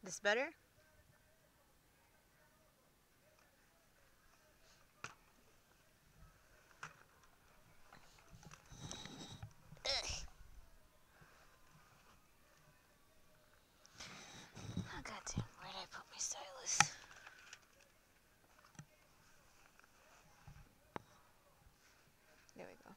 This better? Ugh. Oh, goddamn, where did I put my stylus? There we go.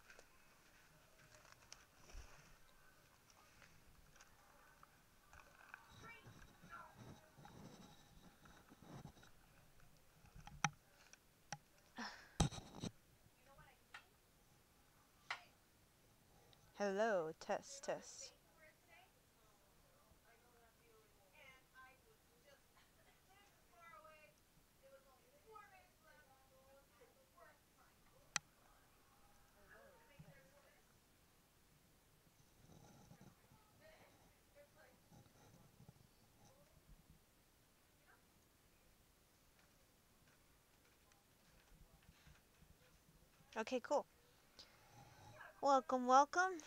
Hello, test, test. Okay, cool. Welcome, welcome.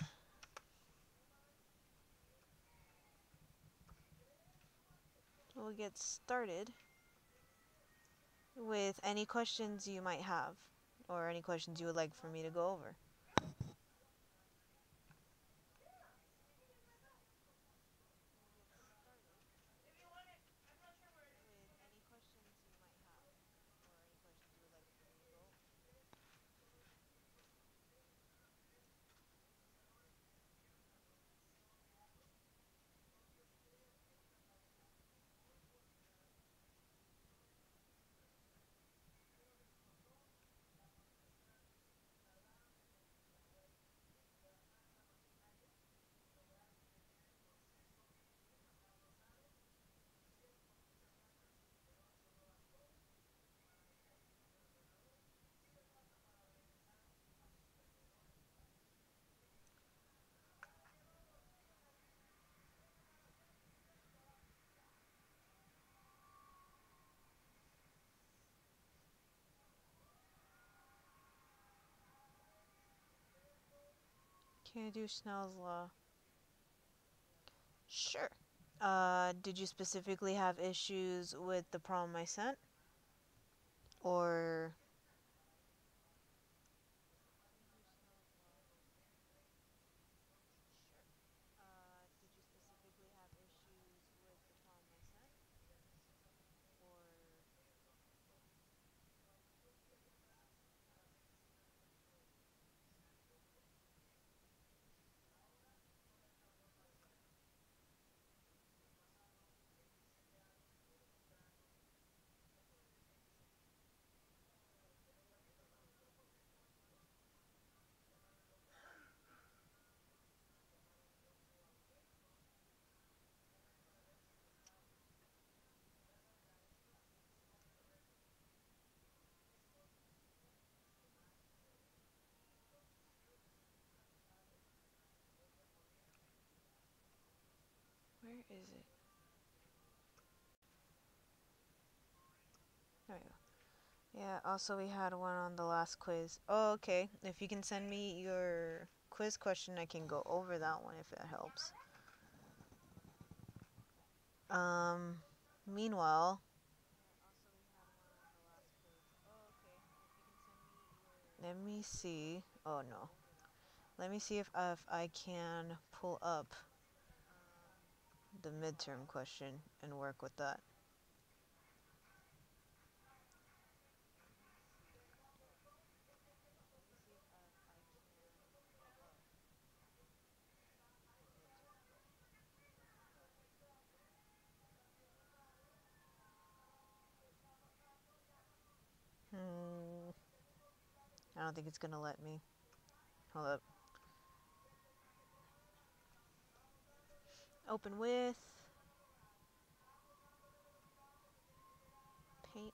We'll get started with any questions you might have, or any questions you would like for me to go over. Can I do Snell's law? Sure. Did you specifically have issues with the problem I sent? Or... Where is it? There we go. Yeah, also we had one on the last quiz. Oh, okay. If you can send me your quiz question, I can go over that one if it helps. Meanwhile... Let me see. Oh, no. Let me see if I can pull up the midterm question and work with that. I don't think it's gonna let me. Hold up. Open with paint.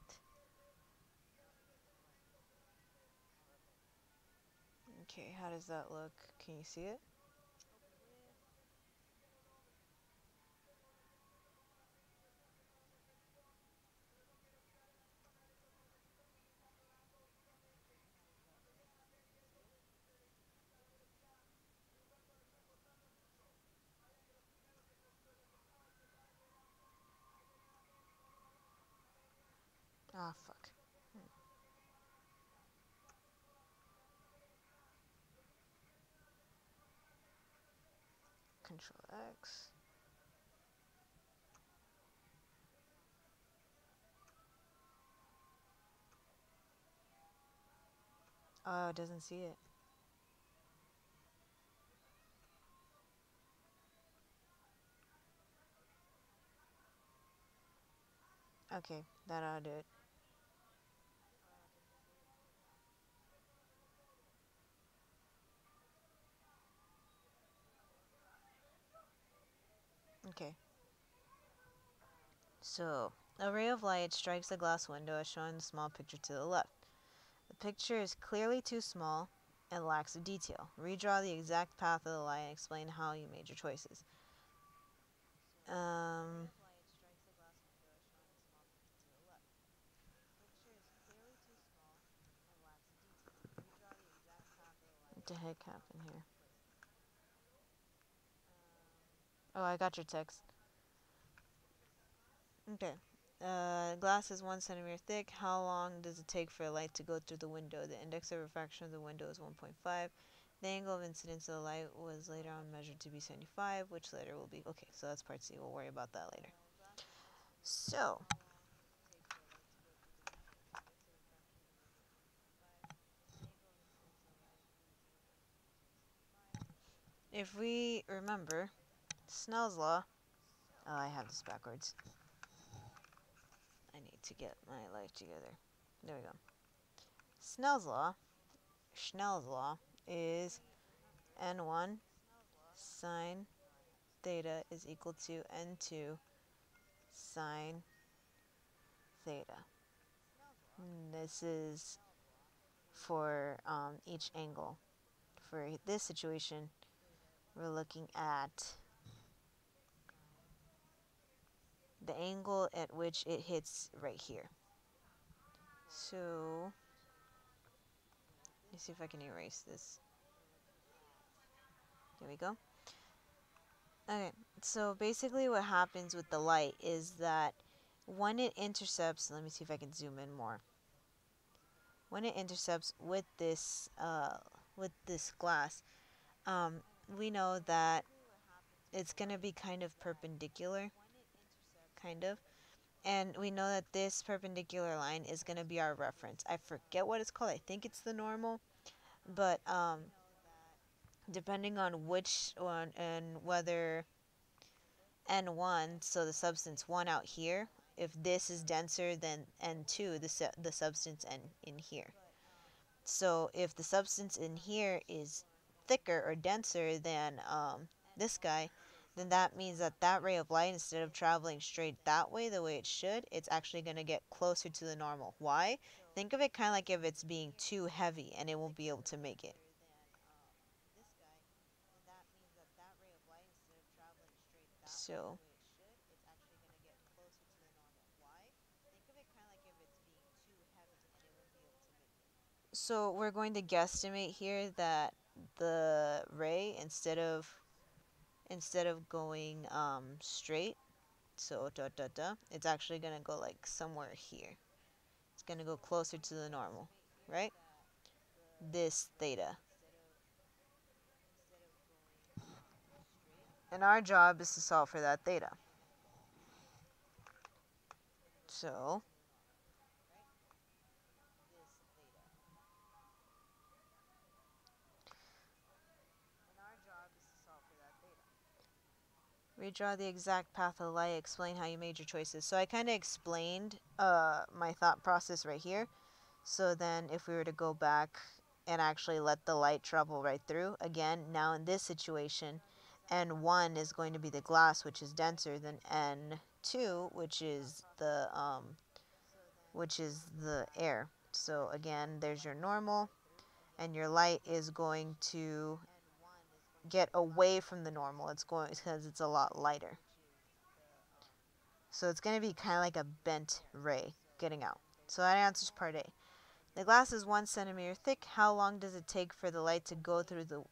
Okay, how does that look? Can you see it? Ah, fuck. Control X. Oh, it doesn't see it. Okay, that ought to do it. Okay. So, a ray of light strikes a glass window as shown in the small picture to the left. The picture is clearly too small and lacks detail. Redraw the exact path of the light and explain how you made your choices. What the heck happened here? Oh, I got your text. Okay. Glass is 1 centimeter thick. How long does it take for a light to go through the window? The index of refraction of the window is 1.5. The angle of incidence of the light was later on measured to be 75, which later will be... Okay, so that's part C. We'll worry about that later. So, if we remember Snell's law... Oh, I have this backwards. I need to get my life together. There we go. Snell's law is n1 sine theta is equal to n2 sine theta. And this is for each angle. For this situation, we're looking at the angle at which it hits right here. So, let me see if I can erase this. Here we go. Okay, so basically what happens with the light is that when it intercepts, let me see if I can zoom in more. When it intercepts with this glass, we know that it's gonna be kind of perpendicular, kind of, and we know that this perpendicular line is gonna be our reference. I forget what it's called. I think it's the normal, but depending on which one and whether N1, so the substance 1 out here, if this is denser than N2, the substance in here. So if the substance in here is thicker or denser than this guy, then that means that that ray of light, instead of traveling straight that way, the way it should, it's actually going to get closer to the normal. Why? Think of it kind of like if it's being too heavy and it won't be able to make it. So we're going to guesstimate here that the ray, instead of going straight, so it's actually going to go like somewhere here. It's going to go closer to the normal, right? This theta. And our job is to solve for that theta. So redraw the exact path of the light, explain how you made your choices. So I kind of explained my thought process right here. So then if we were to go back and actually let the light travel right through, again, now in this situation, N1 is going to be the glass, which is denser than N2, which is the air. So again, there's your normal, and your light is going to get away from the normal. It's going because it's a lot lighter. So it's going to be kind of like a bent ray getting out. So that answers part A. The glass is 1 centimeter thick. How long does it take for the light to go through the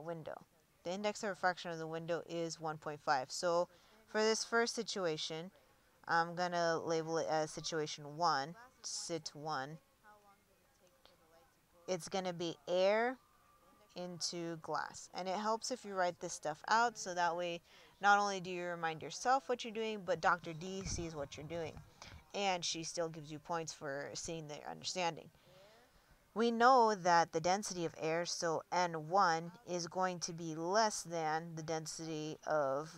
window? The index of refraction of the window is 1.5. So for this first situation, I'm going to label it as situation 1. sit 1, it's going to be air into glass. And it helps if you write this stuff out, so that way not only do you remind yourself what you're doing, but Dr. D sees what you're doing. And she still gives you points for seeing the understanding. We know that the density of air, so N1, is going to be less than the density of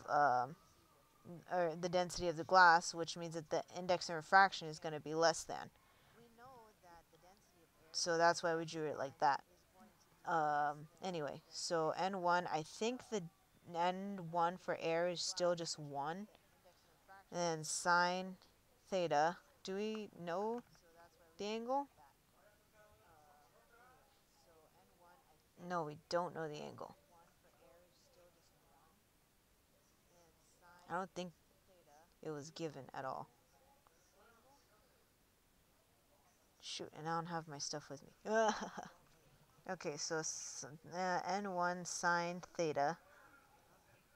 or the density of the glass, which means that the index of refraction is going to be less than. So that's why we drew it like that. Anyway, so N1, I think the N1 for air is still just 1. And then sine theta. Do we know the angle? No, we don't know the angle. I don't think it was given at all. Shoot, and I don't have my stuff with me. Okay, so N1 sine theta,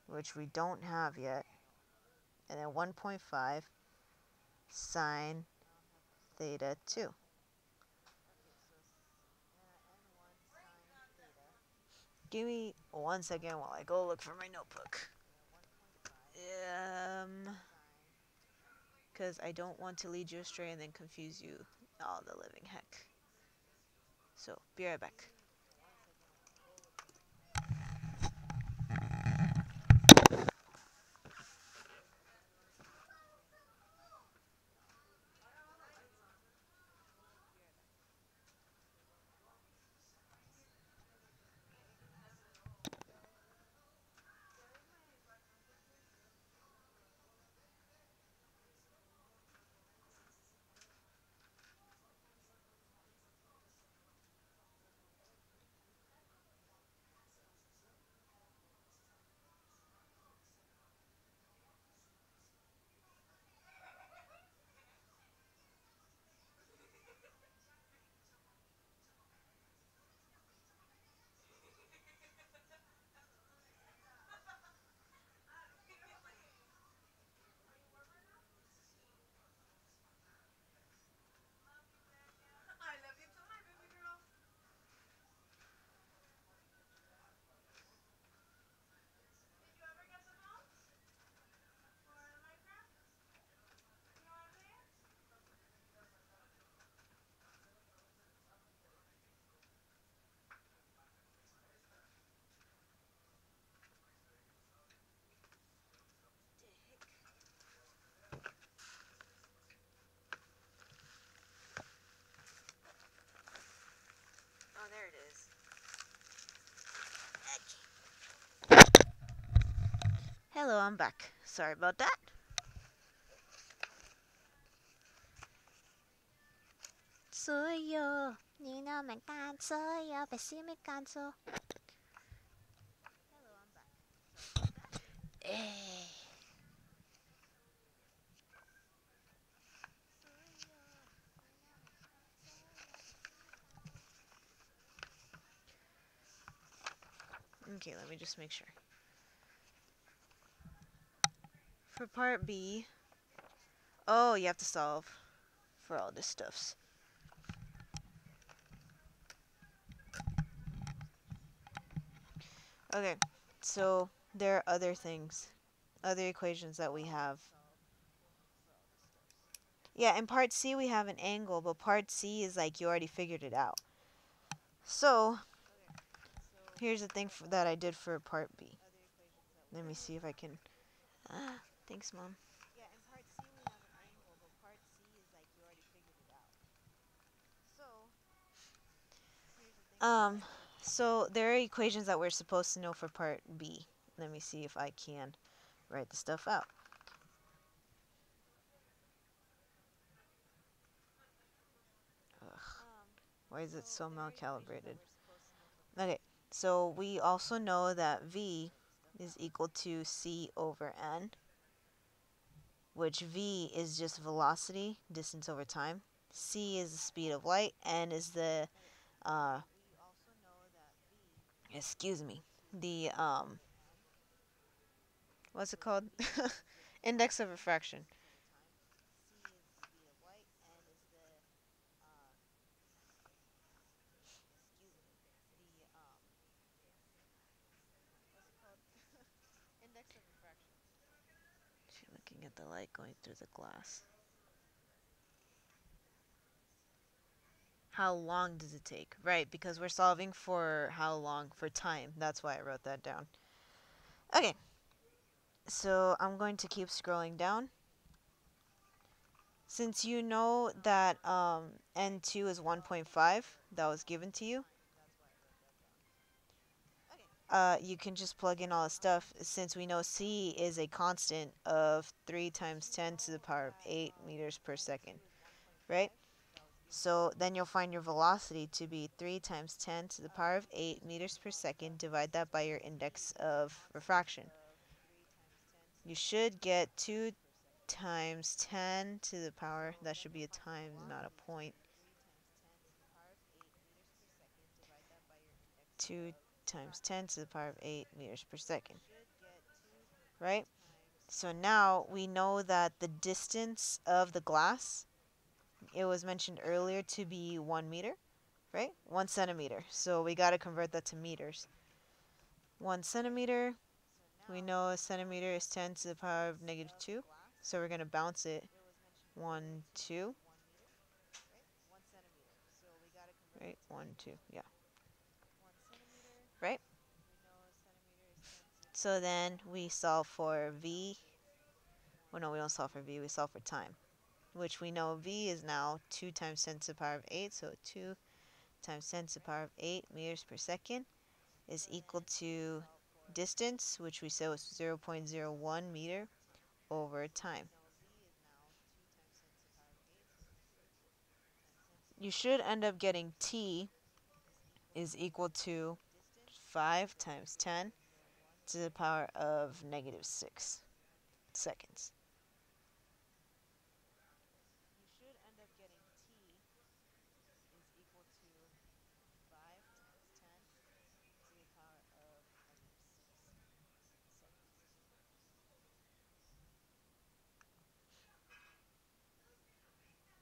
which we don't have yet, and then 1.5 sine theta 2. Give me 1 second while I go look for my notebook. Because I don't want to lead you astray and then confuse you all the living heck. So, be right back. Oh, there it is. Hello, I'm back. Sorry about that. Soy yo, ni no me canso, yo, pues sí me canso. Eh. Okay, let me just make sure. For part B, oh, you have to solve for all this stuffs. Okay, so there are other things, other equations that we have. Yeah, in part C we have an angle, but part C is like you already figured it out. So, here's the thing that I did for part B. Let me see if I can... thanks, Mom. So there are equations that we're supposed to know for part B. Let me see if I can write the stuff out. Ugh. Why is it so mal-calibrated? Okay, so we also know that V is equal to C over N, which V is just velocity, distance over time. C is the speed of light, N is the, excuse me, the, what's it called? Index of refraction. Looking at the light going through the glass. How long does it take? Right, because we're solving for how long, for time. That's why I wrote that down. Okay, so I'm going to keep scrolling down. Since you know that N2 is 1.5, that was given to you, you can just plug in all the stuff since we know C is a constant of 3 times 10 to the power of 8 meters per second, right? So then you'll find your velocity to be 3 times 10 to the power of 8 meters per second. Divide that by your index of refraction. You should get 2 times 10 to the power, that should be a time, not a point. 2 times 10 to the power of 8 meters per second, right? So now we know that the distance of the glass, it was mentioned earlier to be 1 meter, right? 1 centimeter. So we got to convert that to meters. 1 centimeter, we know a centimeter is 10 to the power of negative 2. So we're going to bounce it 1, 2, right? 1, 2, yeah. Right? So then we solve for V. Well, no, we don't solve for V, we solve for time, which we know V is now 2 times 10 to the power of 8. So 2 times 10 to the power of 8 meters per second is equal to distance, which we said was 0.01 meter over time. You should end up getting T is equal to 5 times 10 to the power of negative 6 seconds.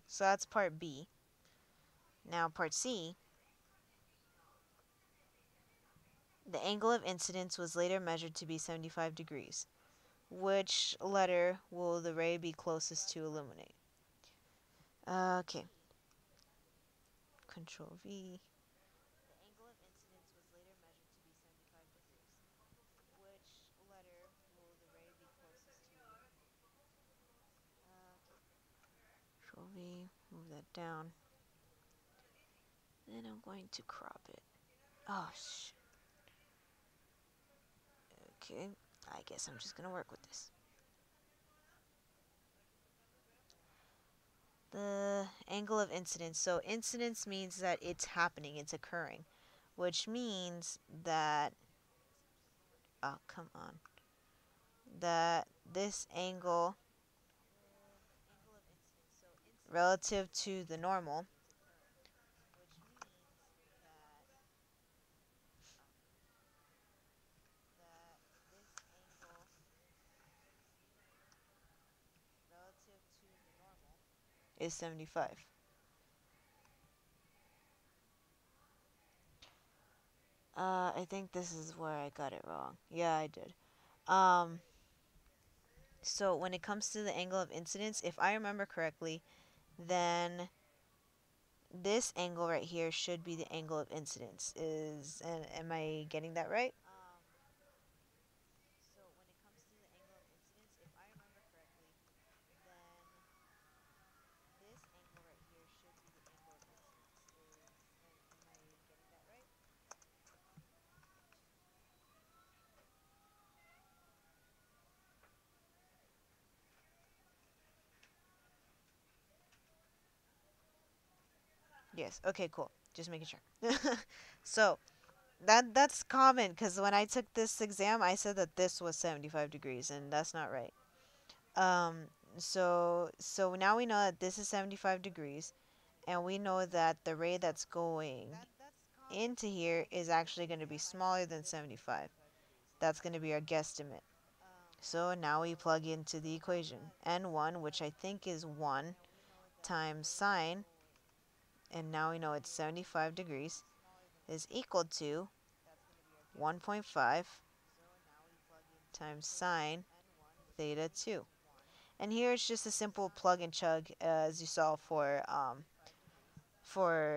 So that's part B. Now part C. The angle of incidence was later measured to be 75 degrees. Which letter will the ray be closest to illuminate? Okay. Control V. Control V. Move that down. Then I'm going to crop it. Oh, shit. Okay. I guess I'm just going to work with this. The angle of incidence. So incidence means that it's happening, it's occurring, which means that, oh, come on, that this angle relative to the normal is 75. I think this is where I got it wrong. Yeah, I did. So when it comes to the angle of incidence, if I remember correctly, then this angle right here should be the angle of incidence. Am I getting that right? Yes. Okay, cool. Just making sure. So, that's common because when I took this exam, I said that this was 75 degrees, and that's not right. Um, so now we know that this is 75 degrees, and we know that the ray that's going into here is actually going to be smaller than 75. That's going to be our guesstimate. So now we plug into the equation. N1, which I think is 1, times sine, and now we know it's 75 degrees, is equal to 1.5 times sine theta 2. And here it's just a simple plug and chug as you saw for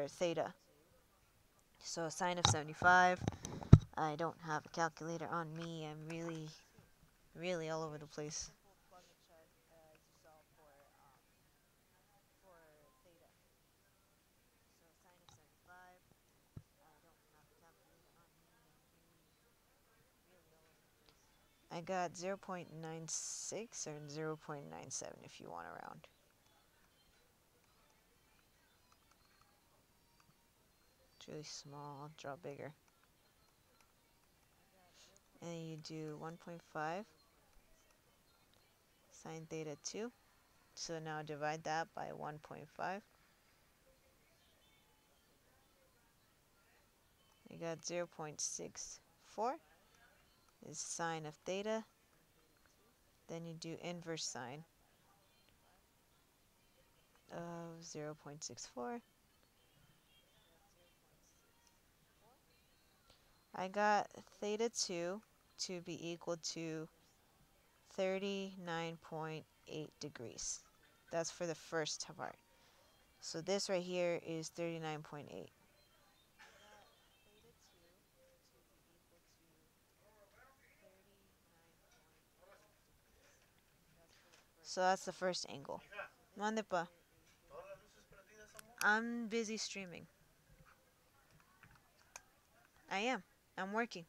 theta. So sine of 75. I don't have a calculator on me. I'm really all over the place. I got 0.96 or 0.97 if you want to round. It's really small. I'll draw bigger. And you do 1.5 sine theta 2. So now divide that by 1.5. You got 0.64 is sine of theta. Then you do inverse sine of 0.64. I got theta 2 to be equal to 39.8 degrees. That's for the first part. So this right here is 39.8. So that's the first angle. Mande pa. I'm busy streaming. I am. I'm working.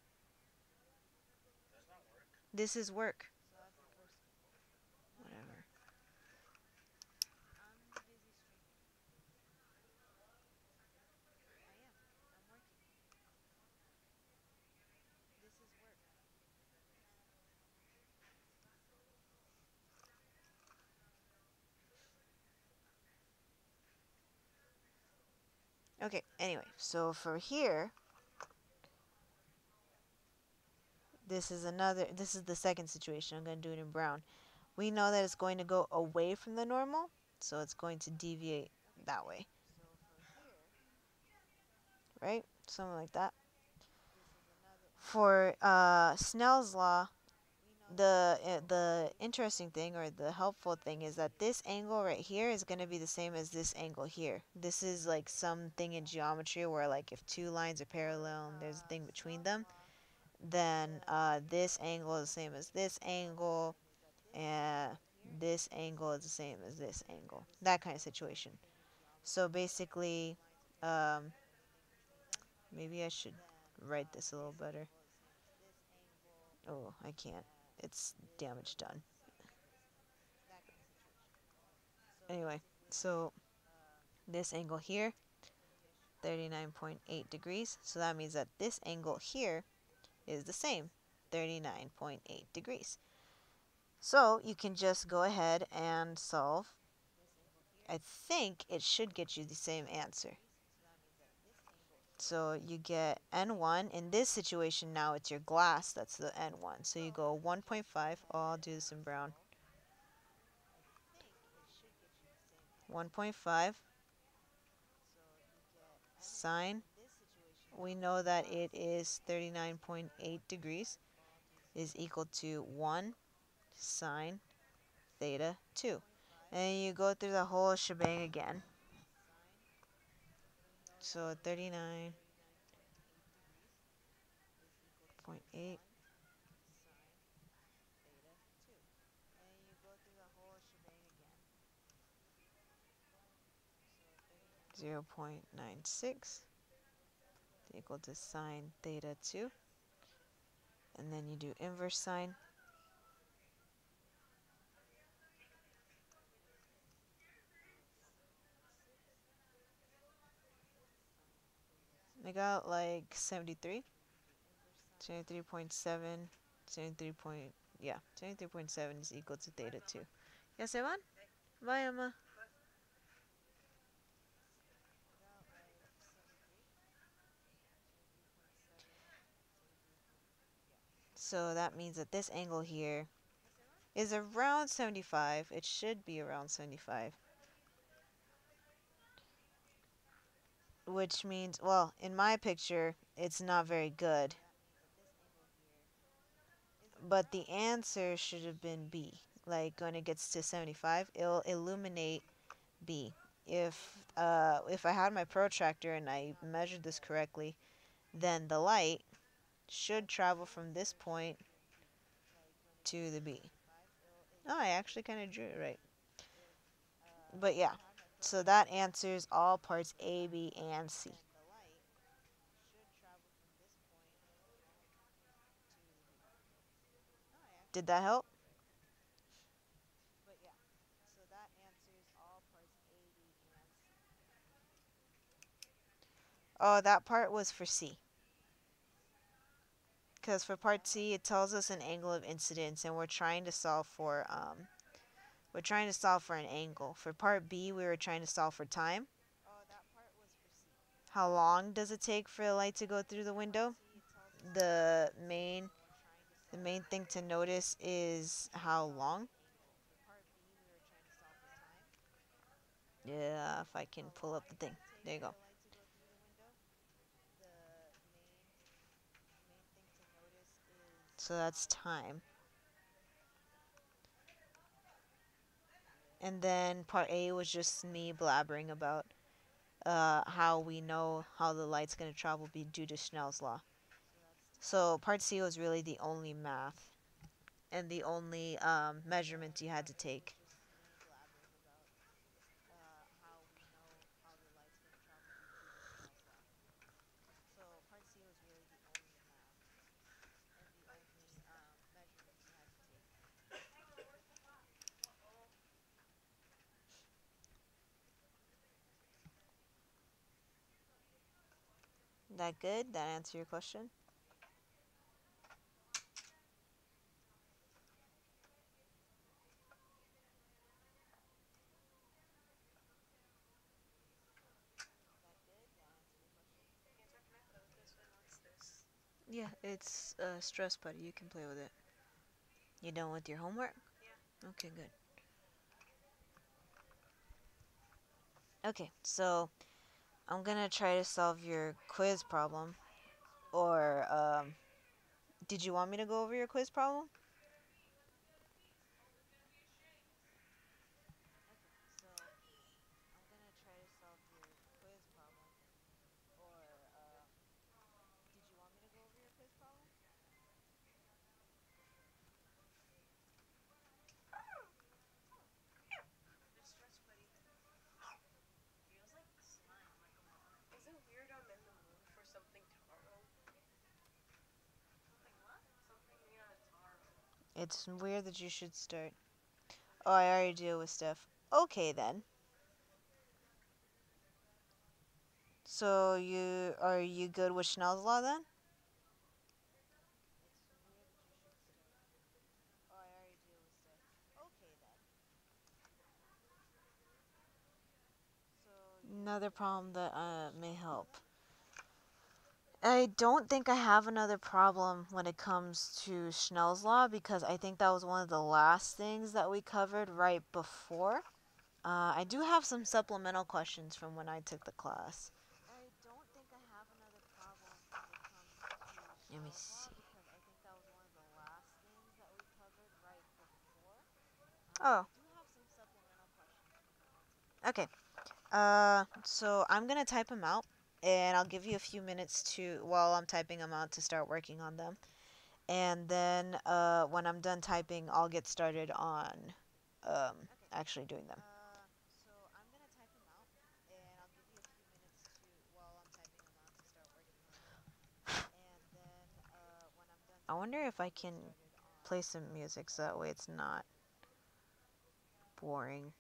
This is work. Whatever. Okay, anyway, so for here, this is the second situation. I'm going to do it in brown. We know that it's going to go away from the normal, so it's going to deviate that way. Right? Something like that. For Snell's law, the interesting thing or the helpful thing is that this angle right here is going to be the same as this angle here. This is like something in geometry where like if two lines are parallel and there's a thing between them, then this angle is the same as this angle, and this angle is the same as this angle. That kind of situation. So basically, um, maybe I should write this a little better. Oh, I can't. It's damage done. Anyway, so this angle here, 39.8 degrees. So that means that this angle here is the same, 39.8 degrees. So you can just go ahead and solve. I think it should get you the same answer. So you get N1. In this situation now it's your glass, that's the N1. So you go 1.5. Oh, I'll do this in brown. 1.5 sine. We know that it is 39.8 degrees is equal to 1 sine theta 2. And you go through the whole shebang again. So 39.8 0.96 equal to sine theta 2. And then you do inverse sine. I got like 73. 73.7. 73 point, yeah, 73.7 is equal to theta 2. ¿Ya se van? Vaya, ma. So that means that this angle here is around 75. It should be around 75. Which means, well, in my picture, it's not very good. But the answer should have been B, like when it gets to 75, it'll illuminate B. If I had my protractor and I measured this correctly, then the light should travel from this point to the B. Oh, I actually kind of drew it right. But yeah, so that answers all parts A, B, and C. Did that help? Oh, that part was for C. Because for part C, it tells us an angle of incidence, and we're trying to solve for an angle. For part B, we were trying to solve for time. How long does it take for the light to go through the window? The main the main thing to notice is how long. Yeah, if I can pull up the thing. There you go. So that's time. And then part A was just me blabbering about how we know how the light's going to travel due to Snell's law. So part C was really the only math and the only measurement you had to take. That good? That answer your question? Yeah, it's stress buddy. You can play with it. You done with your homework? Okay, good. Okay, so I'm gonna try to solve your quiz problem. Or did you want me to go over your quiz problem? It's weird that you should start. Oh, I already deal with stuff. Okay then. So are you good with Schnell's law then? Another problem that may help. I don't think I have another problem when it comes to Schnell's law because I think that was one of the last things that we covered right before. I do have some supplemental questions from when I took the class. Let me see. Oh, okay. So I'm gonna type them out, and I'll give you a few minutes to while I'm typing them out to start working on them. And then when I'm done typing, I'll get started on um, actually doing them. I wonder if I can play some music so that way it's not boring.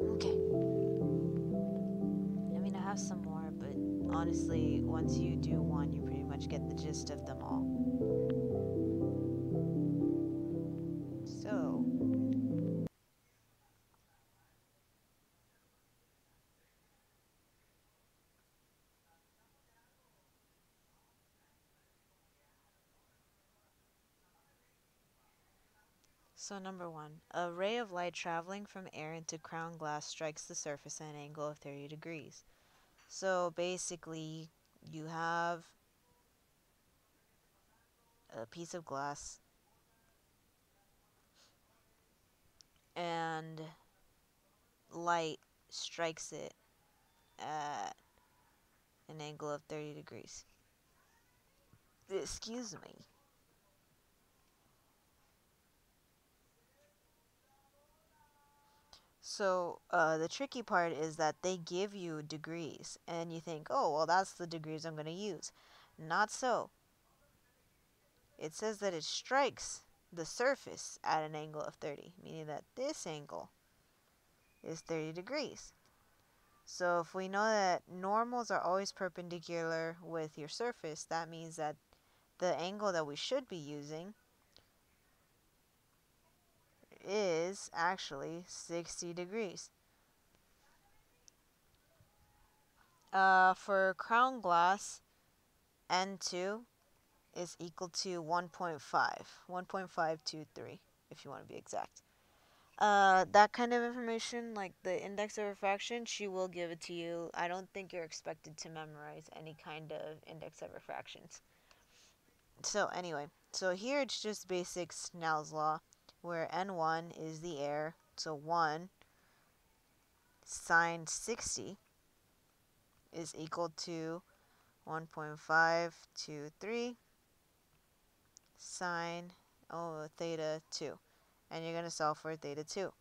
Okay. I mean, I have some more, but honestly, once you do one, you pretty much get the gist of them all. So, number one, a ray of light traveling from air into crown glass strikes the surface at an angle of 30 degrees. So basically, you have a piece of glass and light strikes it at an angle of 30 degrees. Excuse me. So, the tricky part is that they give you degrees, and you think, oh, well, that's the degrees I'm going to use. Not so. It says that it strikes the surface at an angle of 30, meaning that this angle is 30 degrees. So if we know that normals are always perpendicular with your surface, that means that the angle that we should be using is actually 60 degrees. For crown glass, N2 is equal to 1.523 if you want to be exact. That kind of information, like the index of refraction, she will give it to you. I don't think you're expected to memorize any kind of index of refractions. So anyway, so here it's just basic Snell's law, where N1 is the air, so 1 sine 60 is equal to 1.523 sine theta 2. And you're going to solve for theta 2.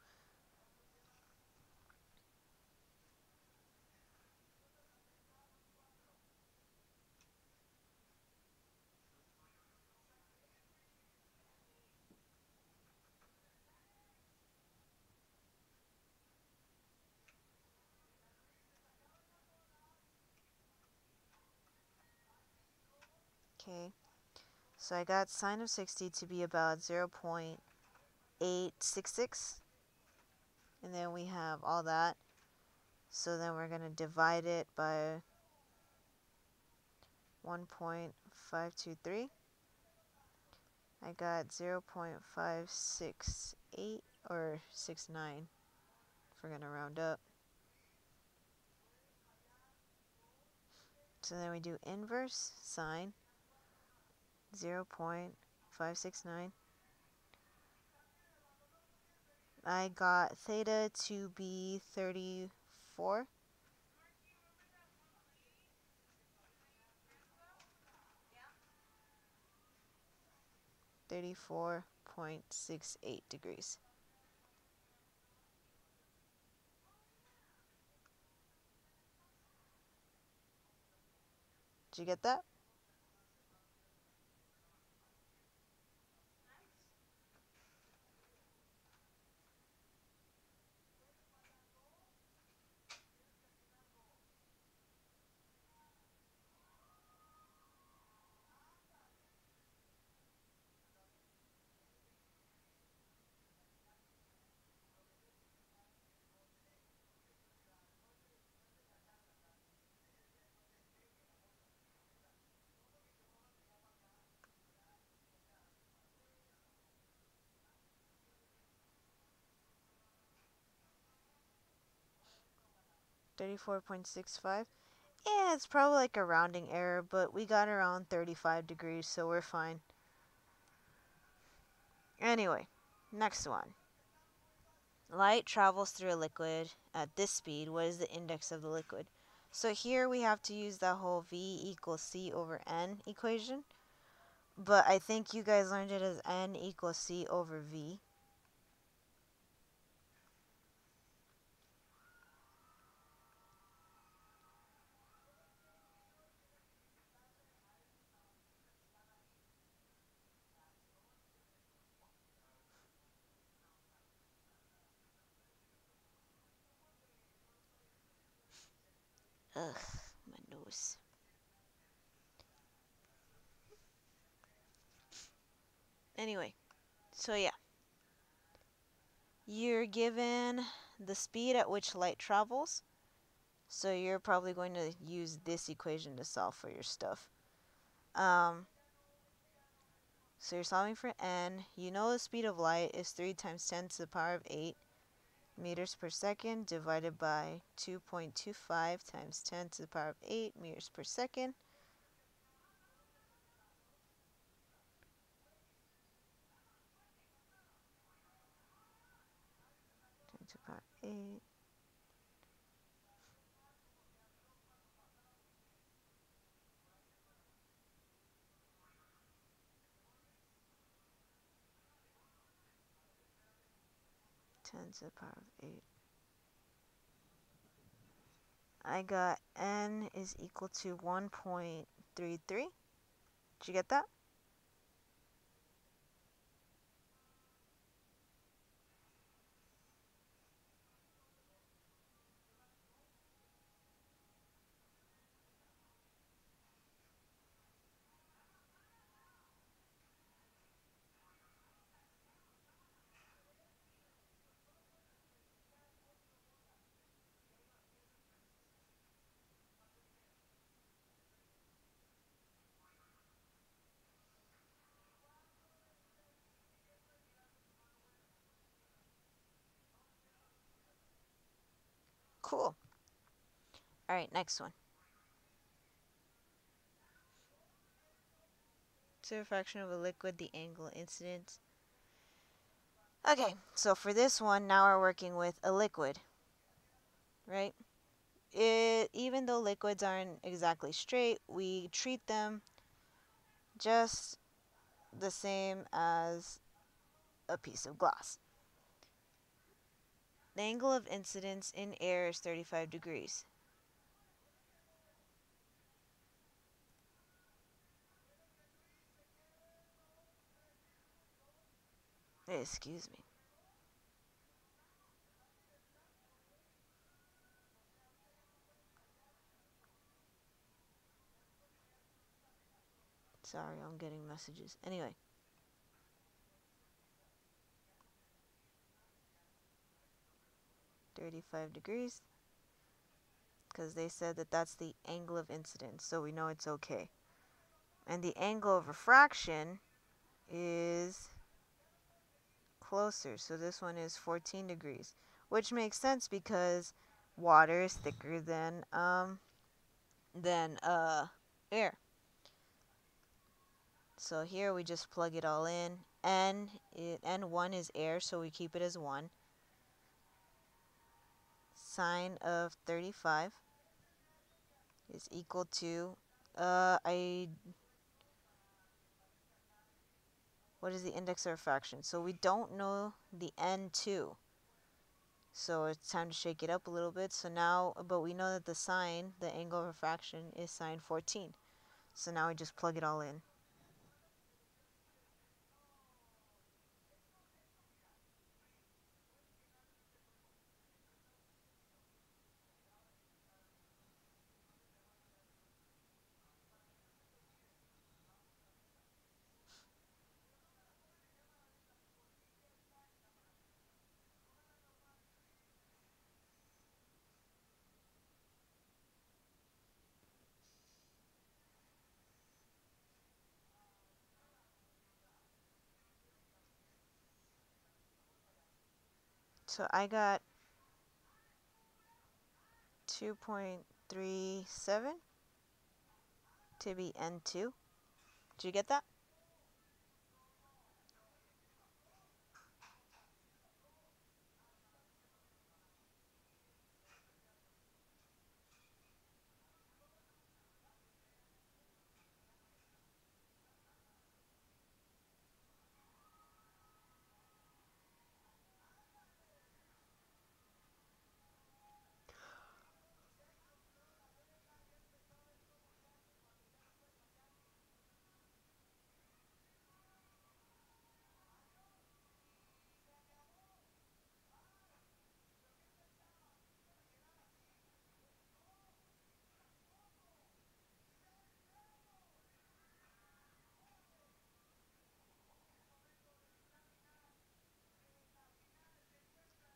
Okay, so I got sine of 60 to be about 0.866, and then we have all that. So then we're going to divide it by 1.523. I got 0.568 or 69 if we're going to round up. So then we do inverse sine 0.569. I got theta to be 34. 34.68 degrees. Did you get that? $34.65. Yeah, it's probably like a rounding error, but we got around 35 degrees, so we're fine. Anyway, next one. Light travels through a liquid at this speed. What is the index of the liquid? So here we have to use that whole V equals C over N equation. But I think you guys learned it as N equals C over V. Ugh, my nose. Anyway, so yeah. You're given the speed at which light travels. So you're probably going to use this equation to solve for your stuff. So you're solving for n. You know the speed of light is 3 times 10 to the power of 8 meters per second divided by 2.25 times 10 to the power of 8 meters per second. To the power of 8. Ten to the power of 8. I got n is equal to 1.33. Did you get that? Cool. All right, next one. To a fraction of a liquid, the angle incidence. Okay, so for this one, now we're working with a liquid, right? Even though liquids aren't exactly straight, we treat them just the same as a piece of glass. The angle of incidence in air is 35 degrees. Excuse me. Sorry, I'm getting messages. Anyway. $35, because they said that that's the angle of incidence, so we know it's okay. And the angle of refraction is closer, so this one is 14 degrees, which makes sense because water is thicker than air. So here we just plug it all in. N1 is air, so we keep it as 1. Sine of 35 is equal to, what is the index of refraction? So we don't know the N2. So it's time to shake it up a little bit. So now, but we know that the sine, the angle of refraction, is sine 14. So now we just plug it all in. So I got 2.37 to be N2. Did you get that?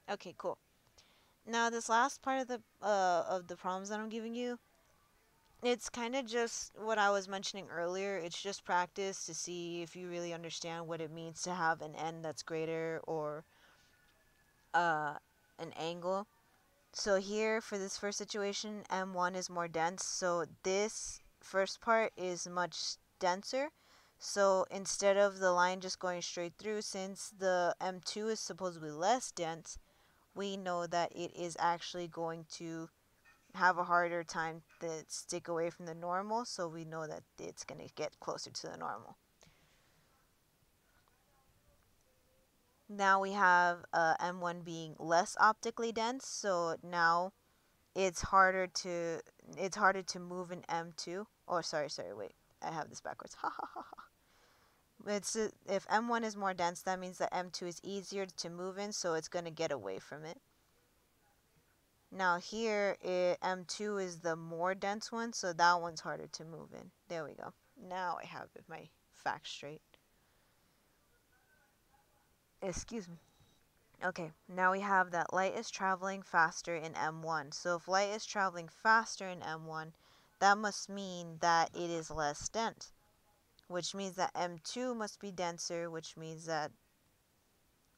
Okay, cool. Now this last part of the problems that I'm giving you, it's kind of just what I was mentioning earlier. It's just practice to see if you really understand what it means to have an n that's greater or uh, an angle. So here for this first situation, M1 is more dense. So this first part is much denser. So instead of the line just going straight through, since the M2 is supposedly less dense, we know that it is actually going to have a harder time to stick away from the normal. So we know that it's going to get closer to the normal. Now we have M1 being less optically dense. So now it's harder to move an M2. Oh, sorry, wait. I have this backwards. Ha ha ha ha. It's if M1 is more dense, that means that M2 is easier to move in, so it's going to get away from it. Now here, M2 is the more dense one, so that one's harder to move in. There we go. Now I have my facts straight. Excuse me. Okay, now we have that light is traveling faster in M1. So if light is traveling faster in M1, that must mean that it is less dense, which means that M2 must be denser, which means that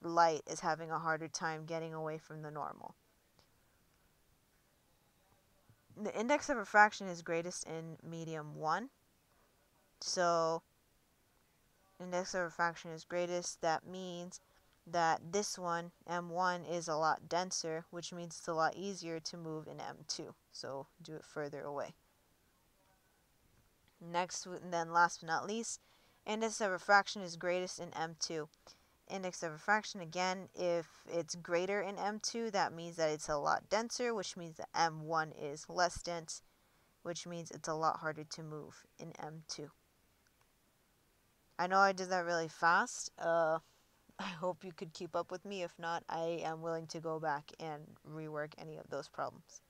light is having a harder time getting away from the normal. The index of refraction is greatest in medium 1. So index of refraction is greatest. That means that this one, M1, is a lot denser, which means it's a lot easier to move in M2. So do it further away. Next, and then last but not least, index of refraction is greatest in M2. Index of refraction, again, if it's greater in M2, that means that it's a lot denser, which means that M1 is less dense, which means it's a lot harder to move in M2. I know I did that really fast. I hope you could keep up with me. If not, I am willing to go back and rework any of those problems.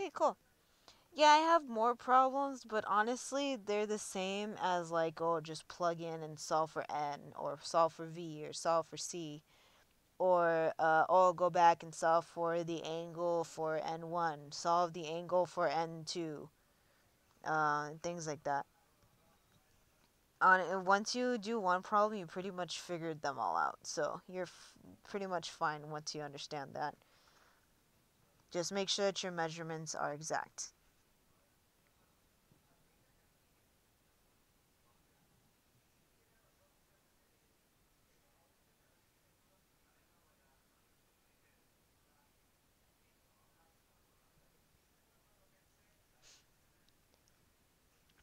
Okay, cool. Yeah, I have more problems, but honestly, they're the same as like, oh, just plug in and solve for N, or solve for V, or solve for C, or oh, go back and solve for the angle for N1, solve the angle for N2, and things like that. Once you do one problem, you pretty much figured them all out. So you're pretty much fine once you understand that. Just make sure that your measurements are exact.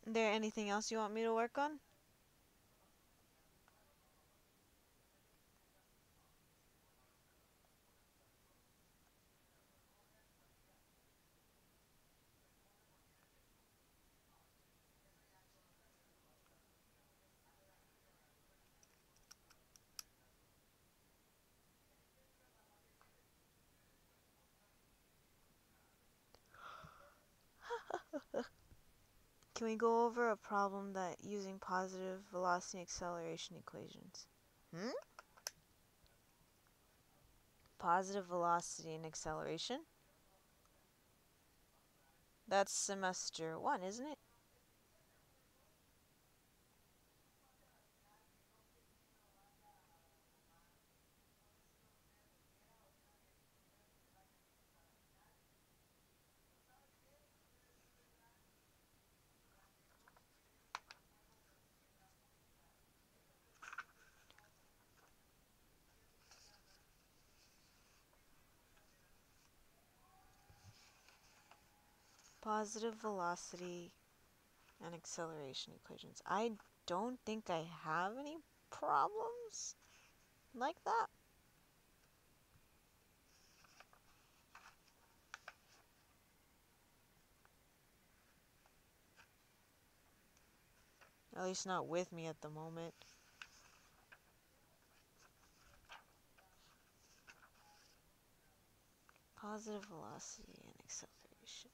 There anything else you want me to work on? Can we go over a problem that using positive velocity acceleration equations? Hmm? Positive velocity and acceleration? That's semester 1, isn't it? Positive velocity and acceleration equations. I don't think I have any problems like that. At least not with me at the moment. Positive velocity and acceleration.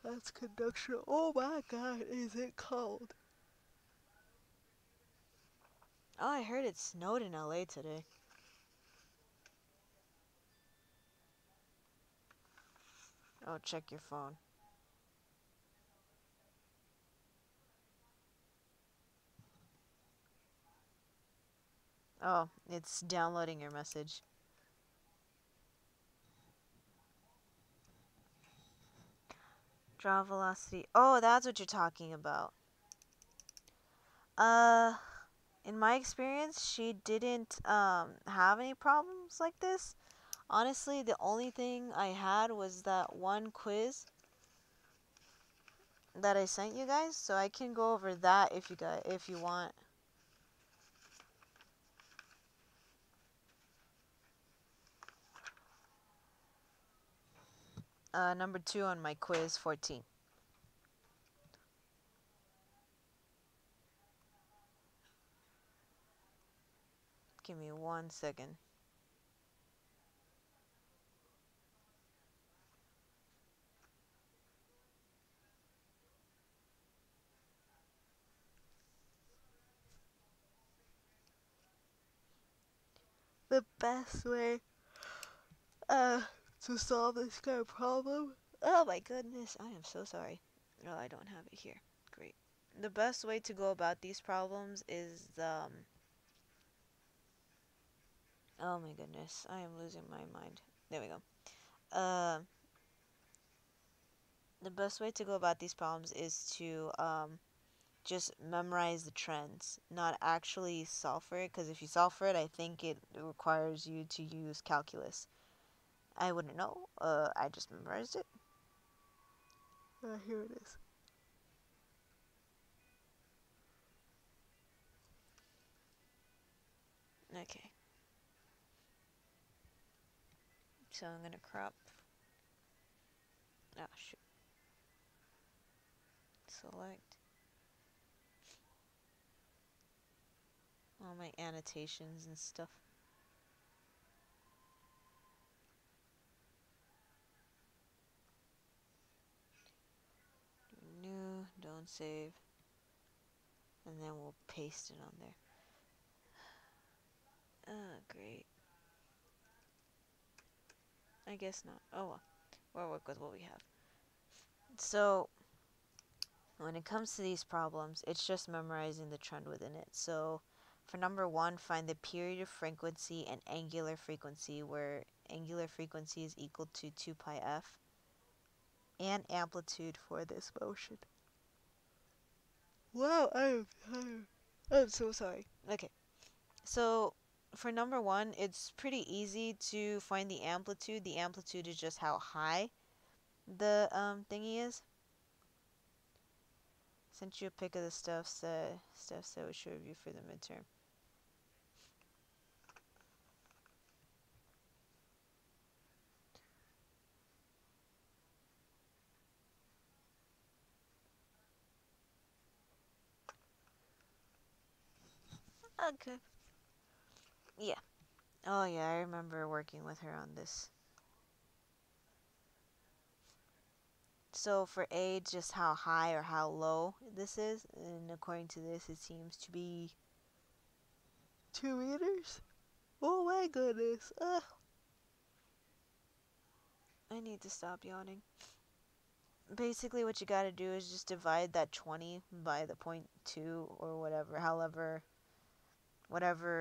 That's conduction. Oh my god, is it cold? Oh, I heard it snowed in LA today. Oh, check your phone. Oh, it's downloading your message. Draw velocity. Oh, that's what you're talking about. Uh, in my experience, she didn't have any problems like this. Honestly, the only thing I had was that one quiz that I sent you guys, so I can go over that if you want. Number 2 on my quiz 14. Give me 1 second. The best way uh to solve this kind of problem. Oh my goodness, I am so sorry. No, I don't have it here. Great. The best way to go about these problems is oh my goodness, I am losing my mind. There we go. Uh, the best way to go about these problems is to just memorize the trends, not actually solve for it. Because if you solve for it, I think it requires you to use calculus. I wouldn't know. I just memorized it. Here it is. Okay. So I'm gonna crop. Oh shoot. Select all my annotations and stuff. and save. And then we'll paste it on there. Great. I guess not. Oh well. We'll work with what we have. So, when it comes to these problems, it's just memorizing the trend within it. So, for number 1, find the period of frequency and angular frequency, where angular frequency is equal to 2 pi f, and amplitude for this motion. Wow, I'm tired. I'm so sorry. Okay, so for number 1, it's pretty easy to find the amplitude. The amplitude is just how high the thingy is. Sent you a pic of the stuff that we should review for the midterm. Okay. Yeah. Oh yeah, I remember working with her on this. So for A, just how high or how low this is, and according to this, it seems to be 2 meters. Oh my goodness. Ugh. I need to stop yawning. Basically, what you gotta do is just divide that 20 by the 0.2 or whatever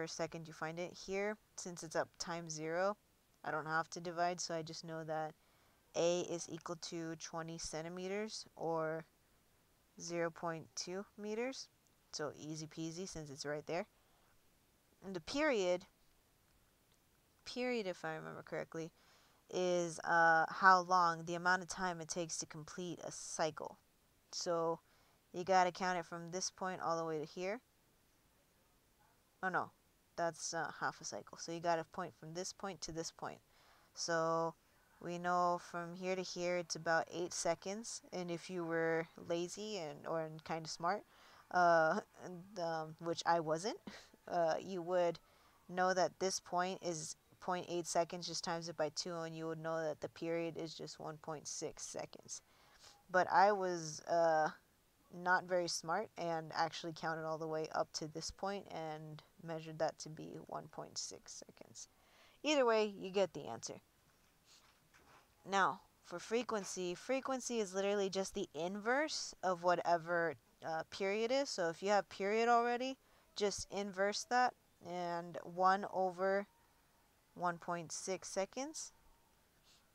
second you find it. Here, since it's up times 0, I don't have to divide, so I just know that A is equal to 20 centimeters or 0.2 meters. So easy peasy since it's right there. And the period, if I remember correctly, is how long, the amount of time it takes to complete a cycle. So you got to count it from this point all the way to here. Oh no, that's half a cycle. So you got to point from this point to this point. So we know from here to here it's about 8 seconds. And if you were lazy or kind of smart, which I wasn't, you would know that this point is 0.8 seconds, just times it by 2, and you would know that the period is just 1.6 seconds. But I was not very smart and actually counted all the way up to this point and measured that to be 1.6 seconds. Either way, you get the answer. Now, for frequency is literally just the inverse of whatever period is. So if you have period already, just inverse that, and 1 over 1.6 seconds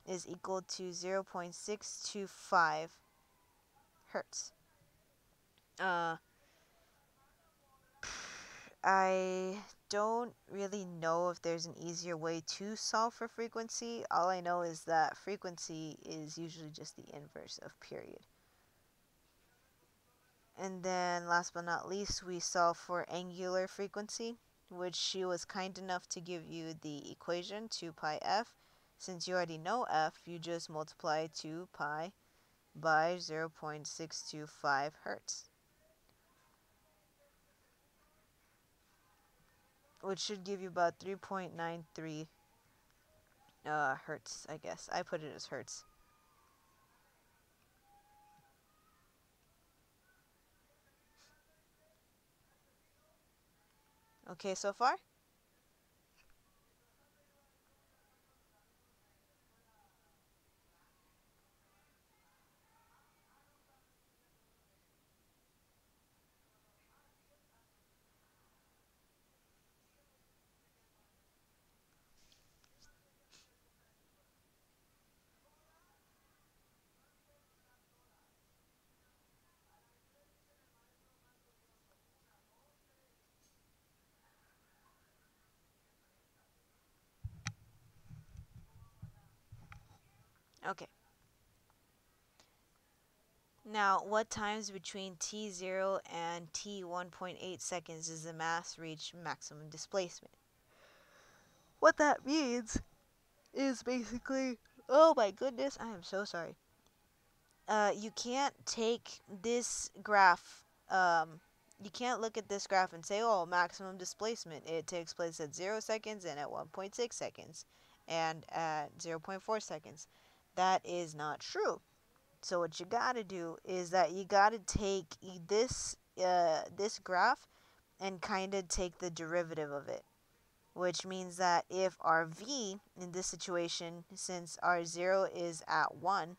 is equal to 0.625 hertz. I don't really know if there's an easier way to solve for frequency. All I know is that frequency is usually just the inverse of period. And then last but not least, we solve for angular frequency, which she was kind enough to give you the equation 2 pi f. Since you already know f, you just multiply 2 pi by 0.625 hertz, which should give you about 3.93 hertz, I guess. I put it as hertz. Okay so far? Okay. Now, what times between t0 and t1.8 seconds does the mass reach maximum displacement? What that means is basically, oh my goodness, I am so sorry. You can't take this graph, you can't look at this graph and say, oh, maximum displacement. It takes place at 0 seconds and at 1.6 seconds and at 0.4 seconds. That is not true. So what you gotta do is that you gotta take this graph and kind of take the derivative of it, which means that if our v in this situation, since our 0 is at 1,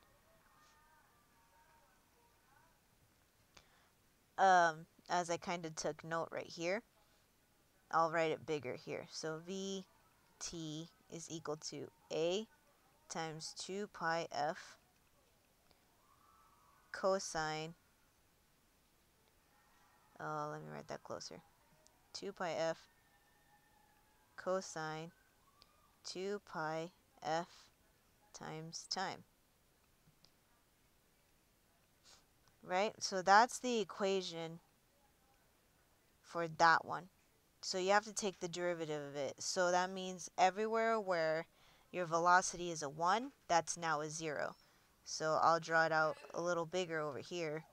as I kind of took note right here, I'll write it bigger here. So vt is equal to a times 2 pi f cosine, let me write that closer, 2 pi f cosine 2 pi f times time. Right? So that's the equation for that one. So you have to take the derivative of it. So that means everywhere where your velocity is a 1, that's now a 0. So I'll draw it out a little bigger over here.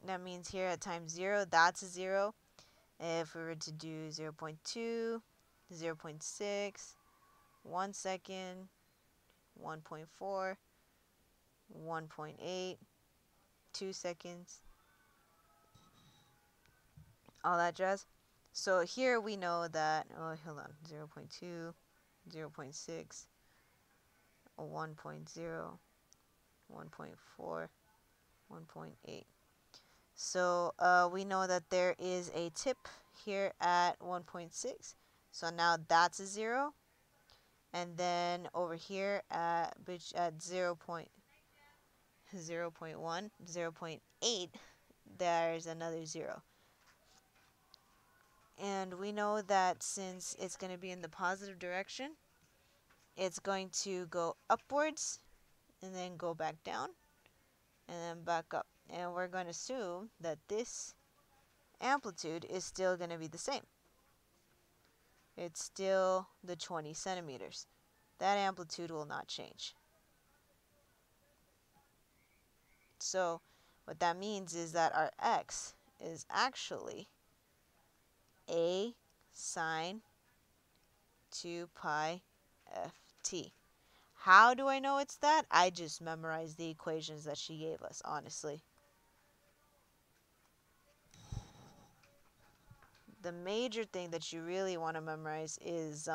That means here at time 0, that's a 0. If we were to do 0 0.2, 0 0.6, 1 second, 1.4, 1.8, 2 seconds, all that jazz. So here we know that, oh, hold on, 0 0.2, 0 0.6, 1.0, 1.4, 1.8. So we know that there is a tip here at 1.6. So now that's a 0. And then over here at 0 0.1, 0.8, there's another 0. And we know that since it's going to be in the positive direction, it's going to go upwards and then go back down and then back up. And we're going to assume that this amplitude is still going to be the same. It's still the 20 centimeters. That amplitude will not change. So what that means is that our x is actually a sine 2 pi ft. How do I know it's that? I just memorized the equations that she gave us, honestly. The major thing that you really want to memorize is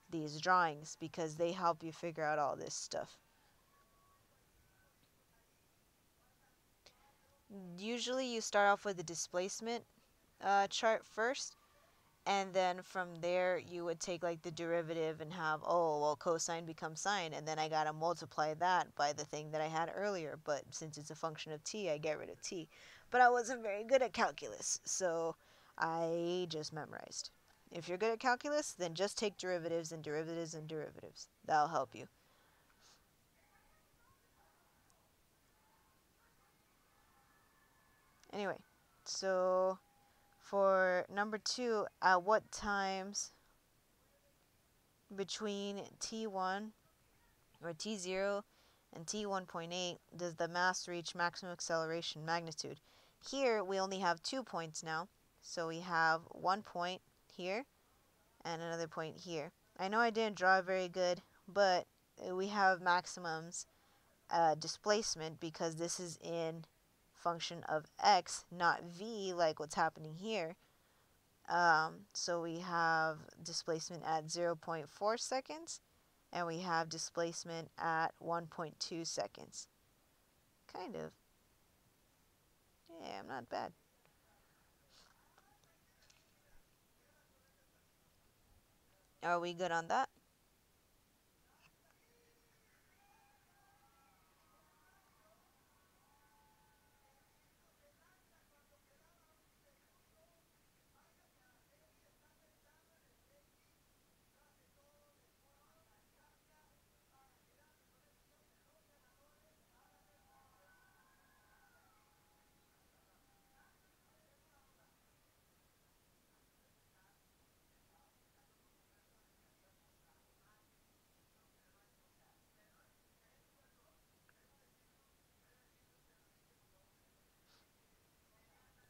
these drawings, because they help you figure out all this stuff. Usually you start off with the displacement chart first, and then from there you would take like the derivative and have, oh, well, cosine becomes sine, and then I gotta multiply that by the thing that I had earlier. But since it's a function of t, I get rid of t. But I wasn't very good at calculus, so I just memorized. If you're good at calculus, then just take derivatives and derivatives and derivatives. That'll help you. Anyway, so for number 2, at what times between t1 or t0 and t1.8 does the mass reach maximum acceleration magnitude? Here we only have 2 points now. So we have 1 point here and another point here. I know I didn't draw very good, but we have maximums displacement because this is in function of x, not v, like what's happening here. So we have displacement at 0.4 seconds, and we have displacement at 1.2 seconds. Kind of. Yeah, I'm not bad. Are we good on that?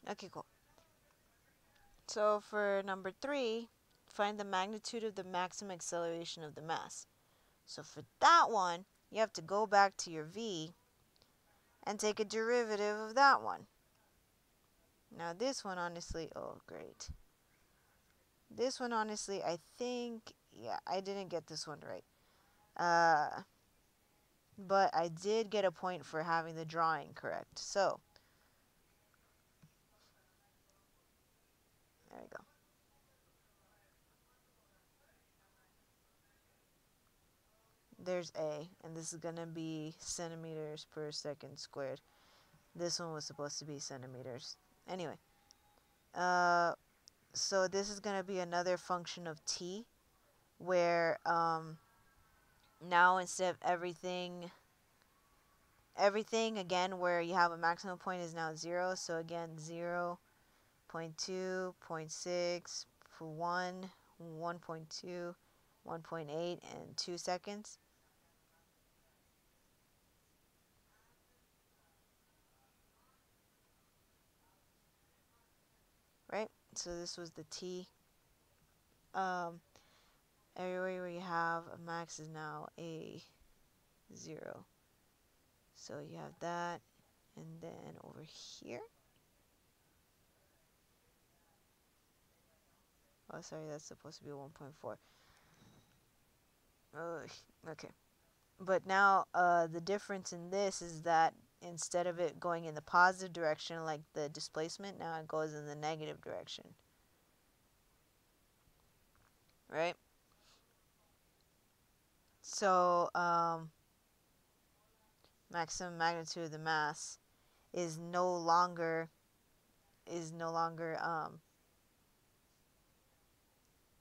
Okay, cool. So for number 3, Find the magnitude of the maximum acceleration of the mass. So for that one, you have to go back to your v and take a derivative of that one. Now this one, honestly, oh great. This one, honestly, I think, yeah, I didn't get this one right. But I did get a point for having the drawing correct. So, there we go. There's A, and this is going to be centimeters per second squared. This one was supposed to be centimeters. Anyway, so this is going to be another function of t, where now instead of everything again where you have a maximum point is now 0. So again, 0, 0.2, 0.6, 1, 1.2, 1.8, and 2 seconds. Right? So this was the t. Everywhere where you have a max is now a 0. So you have that, and then over here. Oh, sorry, that's supposed to be 1.4. Okay. But now the difference in this is that instead of it going in the positive direction like the displacement, now it goes in the negative direction. Right? So maximum magnitude of the mass is no longer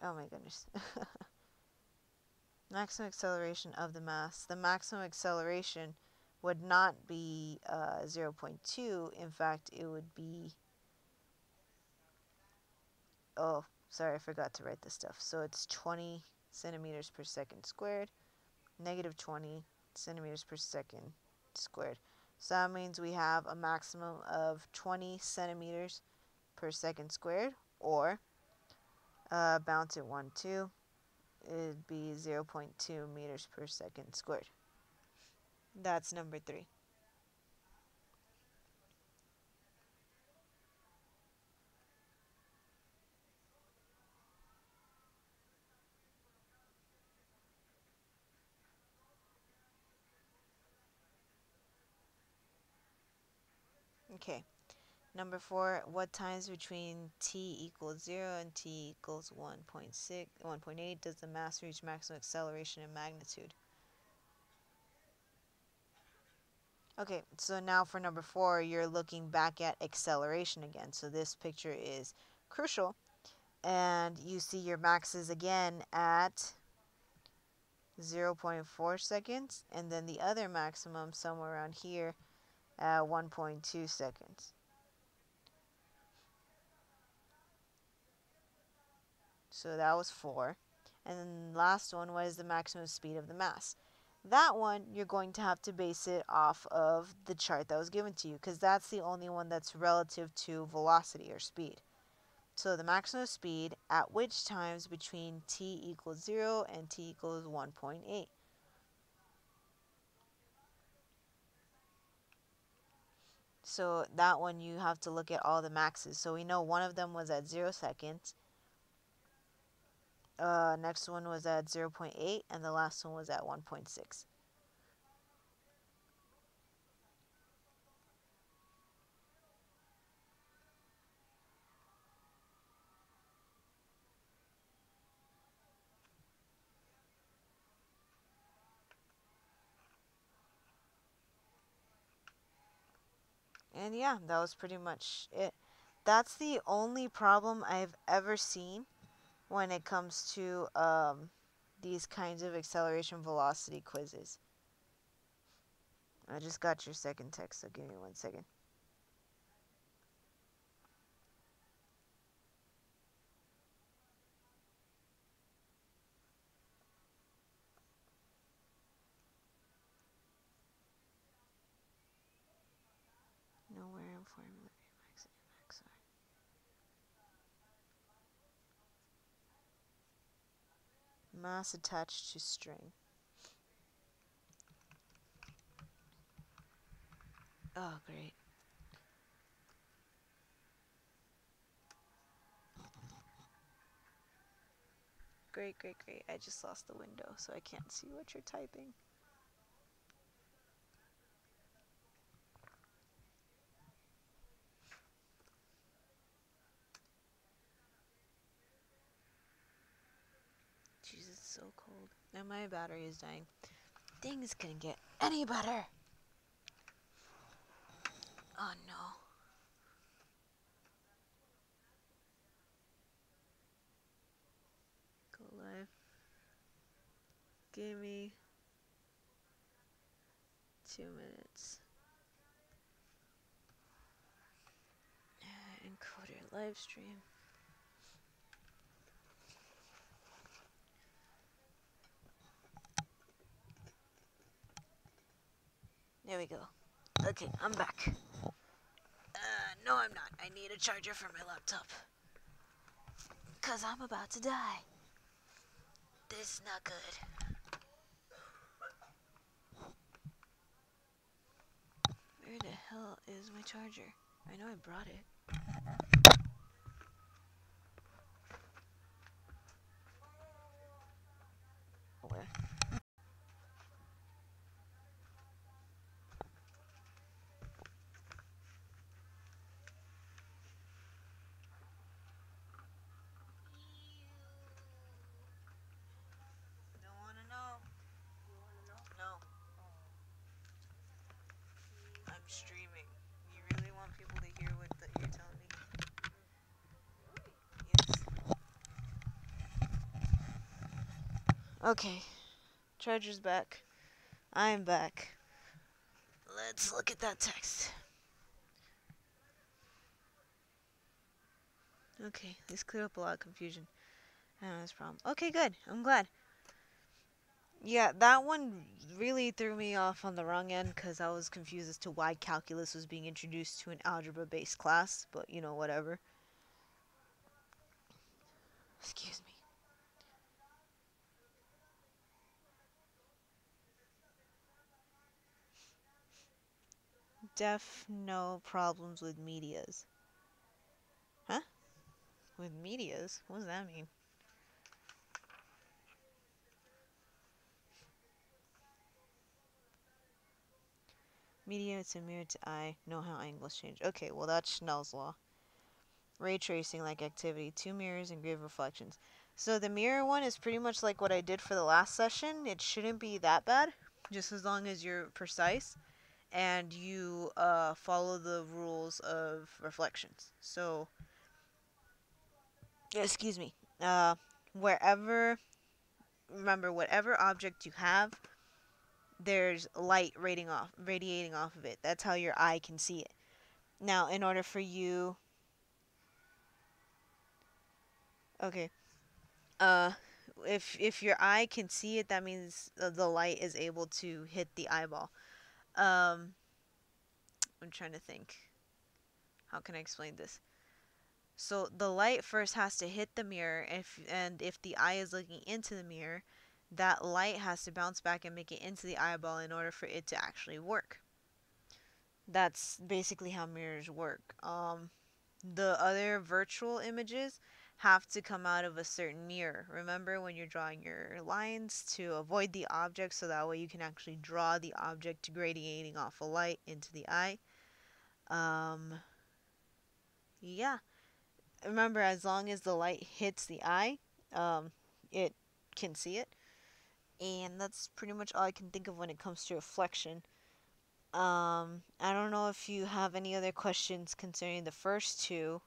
oh my goodness. Maximum acceleration of the mass. The maximum acceleration would not be 0.2. In fact, it would be... Oh, sorry, I forgot to write this stuff. So it's 20 centimeters per second squared, negative 20 centimeters per second squared. So that means we have a maximum of 20 centimeters per second squared, or bounce it 1, 2. It'd be 0.2 meters per second squared. That's number 3. Okay. Number 4, what times between t equals 0 and t equals 1.6, 1.8 does the mass reach maximum acceleration and magnitude? Okay, so now for number 4, you're looking back at acceleration again. So this picture is crucial. And you see your maxes again at 0.4 seconds. And then the other maximum somewhere around here at 1.2 seconds. So that was 4. And then the last one was the maximum speed of the mass. That one, you're going to have to base it off of the chart that was given to you, because that's the only one that's relative to velocity or speed. So the maximum speed at which times between t equals 0 and t equals 1.8. So that one you have to look at all the maxes. So we know one of them was at 0 seconds. Next one was at 0.8, and the last one was at 1.6. And yeah, that was pretty much it. That's the only problem I've ever seen when it comes to these kinds of acceleration velocity quizzes. I just got your second text, so give me 1 second. Nowhere in formula max and max are. Mass attached to string. Oh, great. Great, great, great. I just lost the window, so I can't see what you're typing. Jeez, it's so cold. And my battery is dying. Things couldn't get any better. Oh no. Go live. Give me 2 minutes. Encoder live stream. There we go. Okay, I'm back. No, I'm not. I need a charger for my laptop. 'Cause I'm about to die. This is not good. Where the hell is my charger? I know I brought it. Where? Don't wanna know. No. I'm streaming. You really want people to hear what you're telling me? Yes. Okay. Charger's back. I'm back. Let's look at that text. Okay, this cleared up a lot of confusion. I don't know this problem. Okay, good. I'm glad. Yeah, that one really threw me off on the wrong end because I was confused as to why calculus was being introduced to an algebra-based class, but you know, whatever. Excuse me. No problems with medias. Huh? With medias? What does that mean? Media to mirror to eye. Know how angles change. Okay, well that's Snell's law. Ray tracing like activity. 2 mirrors and grave reflections. So the mirror one is pretty much like what I did for the last session. It shouldn't be that bad, just as long as you're precise and you follow the rules of reflections. So, excuse me. Wherever, remember, whatever object you have, there's light radiating off of it. That's how your eye can see it. Now, in order for you, okay, uh, if your eye can see it, that means the light is able to hit the eyeball. I'm trying to think. How can I explain this? So the light first has to hit the mirror, if the eye is looking into the mirror, that light has to bounce back and make it into the eyeball in order for it to actually work. That's basically how mirrors work. The other virtual images have to come out of a certain mirror. Remember when you're drawing your lines to avoid the object so that way you can actually draw the object radiating off a light into the eye. Yeah. Remember, as long as the light hits the eye, it can see it. And that's pretty much all I can think of when it comes to reflection. I don't know if you have any other questions concerning the first two.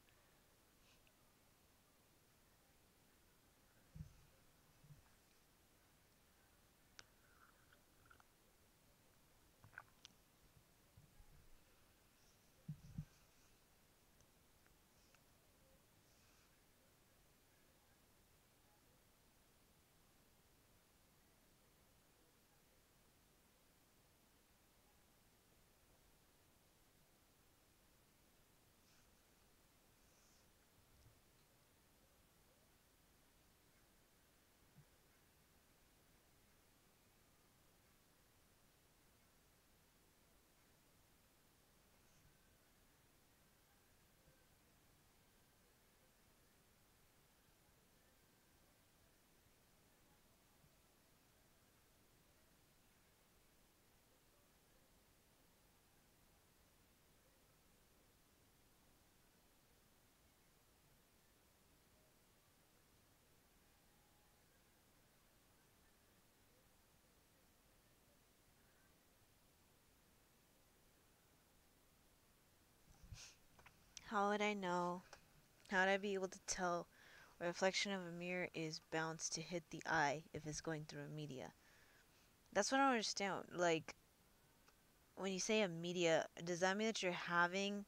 How would I know? How would I be able to tell a reflection of a mirror is bound to hit the eye if it's going through a media? That's what I don't understand. Like, when you say a media, does that mean that you're having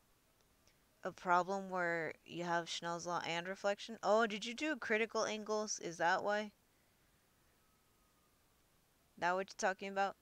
a problem where you have Schnell's law and reflection? Oh, did you do critical angles? Is that why? That what you're talking about?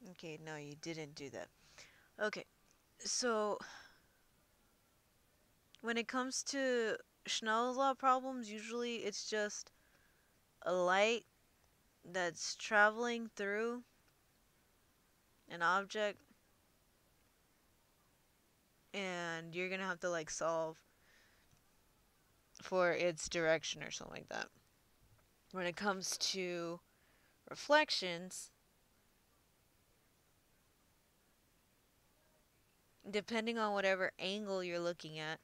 Okay, no, you didn't do that. Okay, so when it comes to Schnell's law problems, usually it's just a light that's traveling through an object, and you're gonna have to like solve for its direction or something like that. When it comes to reflections, depending on whatever angle you're looking at,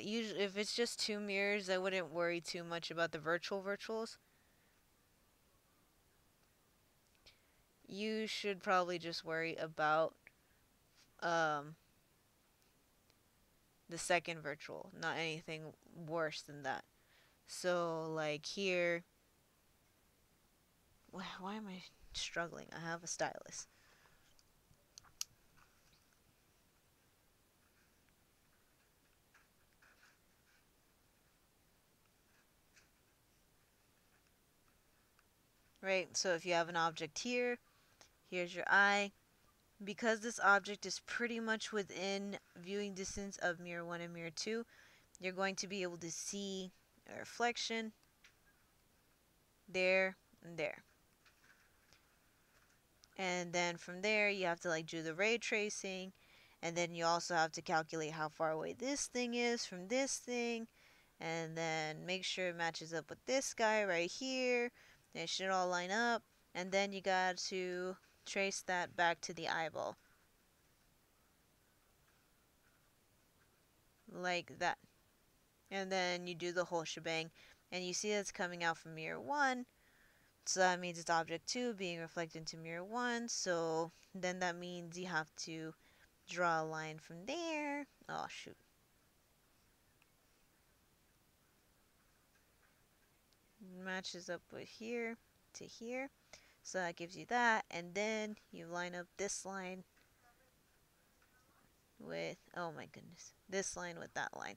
usually if it's just two mirrors, I wouldn't worry too much about the virtuals. You should probably just worry about um, the second virtual, not anything worse than that. So, like here, why am I struggling? I have a stylus. Right? So, if you have an object here, here's your eye. Because this object is pretty much within viewing distance of mirror 1 and mirror 2, you're going to be able to see a reflection there and there. And then from there, you have to like do the ray tracing, and then you also have to calculate how far away this thing is from this thing, and then make sure it matches up with this guy right here. It should all line up, and then you got to trace that back to the eyeball like that. And then you do the whole shebang, and you see that's coming out from mirror 1, so that means it's object 2 being reflected into mirror 1, so then that means you have to draw a line from there. Oh, shoot. Matches up with here to here, so that gives you that, and then you line up this line with, oh my goodness, this line with that line.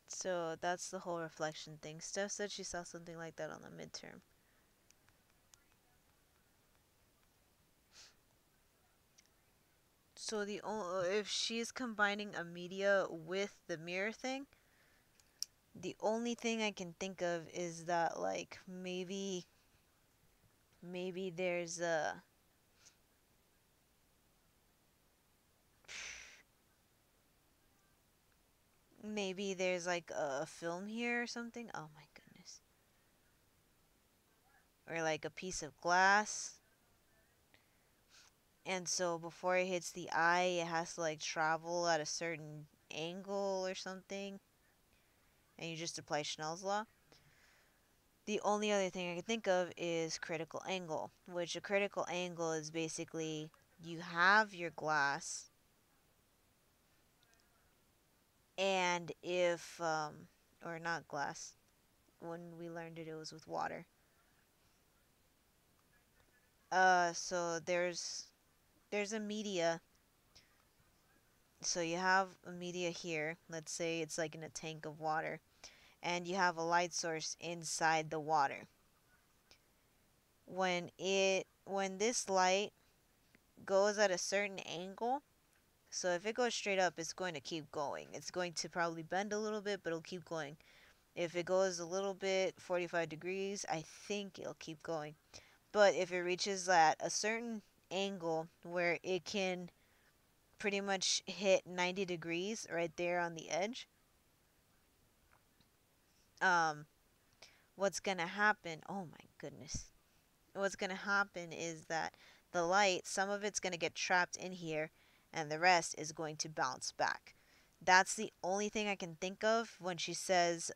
So that's the whole reflection thing. Steph said she saw something like that on the midterm. So if she's combining a media with the mirror thing, the only thing I can think of is that like maybe there's a maybe there's like a film here or something. Oh my goodness. Or like a piece of glass. And so before it hits the eye, it has to like travel at a certain angle or something. And you just apply Schnell's law. The only other thing I can think of is critical angle, which a critical angle is basically you have your glass, and if, or not glass, when we learned it, it was with water. So there's a media. So you have a media here. Let's say it's like in a tank of water, and you have a light source inside the water. When this light goes at a certain angle, So if it goes straight up, it's going to keep going. It's going to probably bend a little bit, but it'll keep going. If it goes a little bit 45 degrees, I think it'll keep going. But if it reaches at a certain angle where it can pretty much hit 90 degrees right there on the edge, um, what's going to happen? Oh my goodness. What's going to happen is that the light, some of it's going to get trapped in here, and the rest is going to bounce back. That's the only thing I can think of when she says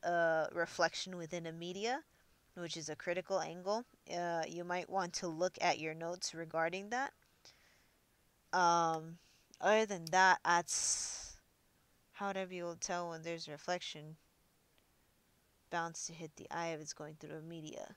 reflection within a media, which is a critical angle. You might want to look at your notes regarding that. Um, Other than that, that's how would I be able to tell when there's reflection bounce to hit the eye if it's going through a media?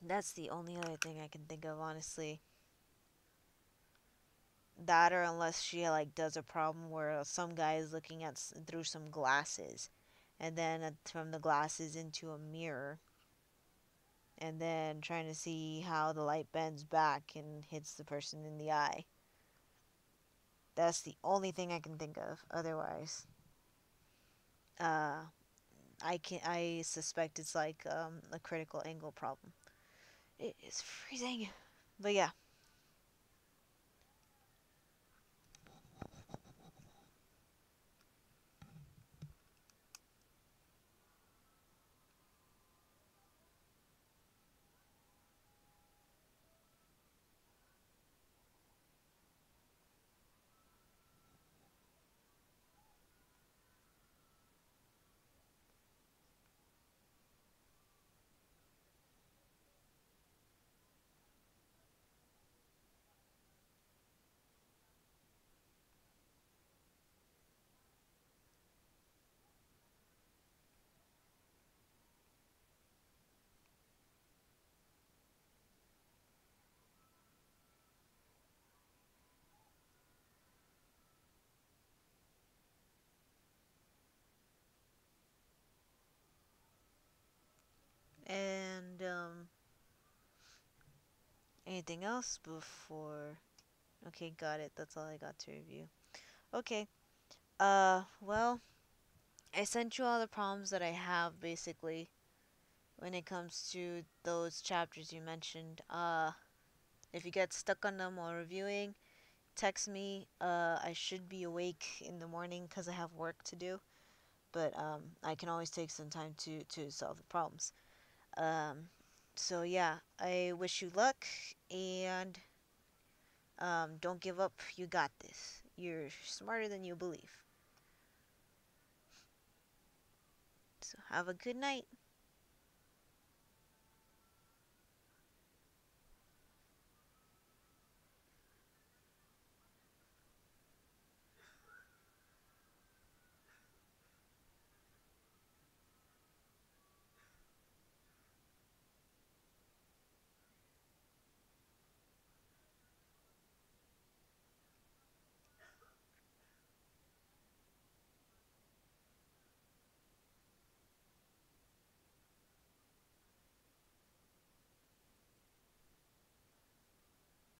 That's the only other thing I can think of, honestly. That or unless she like does a problem where some guy is looking at through some glasses, and then from the glasses into a mirror, and then trying to see how the light bends back and hits the person in the eye. That's the only thing I can think of. Otherwise, uh, I suspect it's like a critical angle problem. It is freezing, but yeah. And anything else before? Okay, got it. That's all I got to review. Okay. Well, I sent you all the problems that I have basically when it comes to those chapters you mentioned. If you get stuck on them while reviewing, text me. I should be awake in the morning because I have work to do, but I can always take some time to solve the problems. Um, so yeah, I wish you luck and don't give up. You got this. You're smarter than you believe. So have a good night.